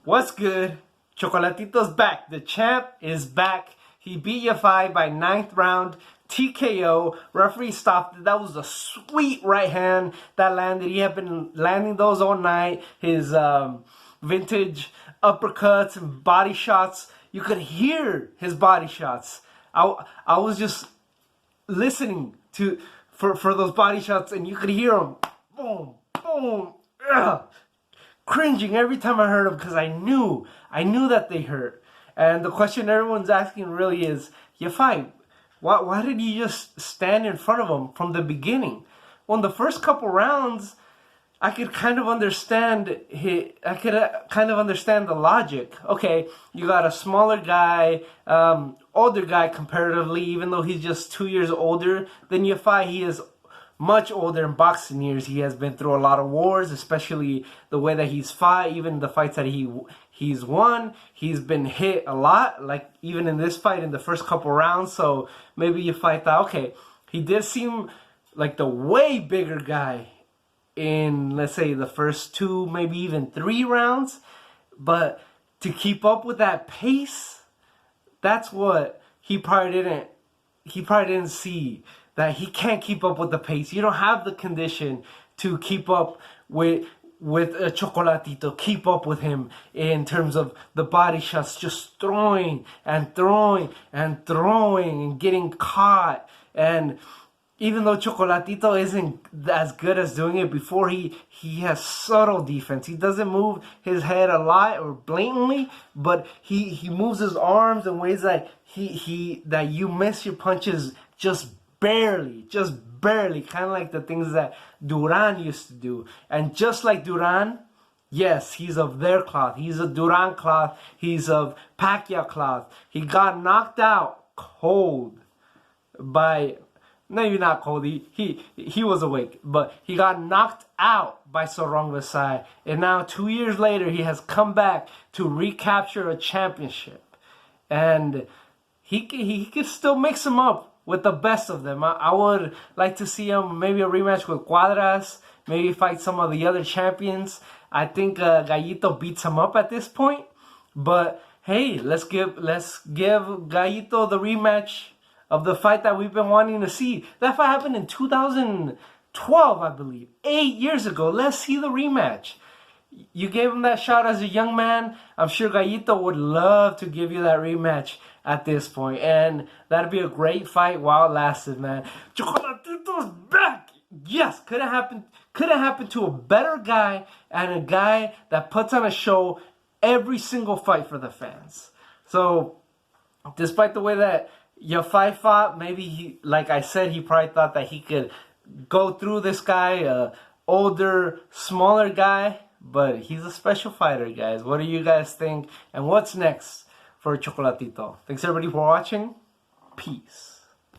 What's good? Chocolatito's back. The champ is back. He beat Yafai by 9th round. TKO. Referee stopped it. That was a sweet right hand that landed. He had been landing those all night. His vintage uppercuts and body shots. You could hear his body shots. I was just listening for those body shots, and you could hear them. Boom, boom. Ugh. Cringing every time I heard them because I knew that they hurt. And the question everyone's asking really is, Yafai, why did you just stand in front of him from the beginning? Well, in the first couple rounds, I could kind of understand the logic. Okay, you got a smaller guy, older guy comparatively, even though he's just 2 years older than Yafai. He is much older in boxing years. He has been through a lot of wars, especially the way that he's fought. Even the fights that he's won, he's been hit a lot. Like even in this fight, in the first couple rounds. So maybe Yafai thought, okay, he did seem like the way bigger guy in, let's say, the first 2, maybe even 3 rounds. But to keep up with that pace, that's what he probably didn't see. That he can't keep up with the pace. You don't have the condition to keep up with Chocolatito, keep up with him in terms of the body shots, just throwing and throwing and throwing and getting caught. And even though Chocolatito isn't as good as doing it before, he has subtle defense. He doesn't move his head a lot or blatantly, but he moves his arms in ways that that you miss your punches just barely, kind of like the things that Duran used to do. And just like Duran, yes, he's of their cloth. He's a Duran cloth. He's of Pacquiao cloth. He got knocked out cold by, maybe not cold, he was awake, but he got knocked out by Sor Rungvisai. And now 2 years later, he has come back to recapture a championship. And he could still mix him up with the best of them. I would like to see him maybe a rematch with Cuadras, maybe fight some of the other champions. I think Gallito beats him up at this point. But hey, let's give Gallito the rematch of the fight that we've been wanting to see. That fight happened in 2012, I believe. 8 years ago. Let's see the rematch. You gave him that shot as a young man. I'm sure Gallito would love to give you that rematch at this point. And that'd be a great fight while it lasted, man. Chocolatito's back! Yes, could have happened to a better guy and a guy that puts on a show every single fight for the fans. So, despite the way that Yafai fought, maybe he, like I said, he probably thought that he could go through this guy, older, smaller guy. But he's a special fighter, guys. What do you guys think? And what's next for Chocolatito? Thanks everybody for watching. Peace.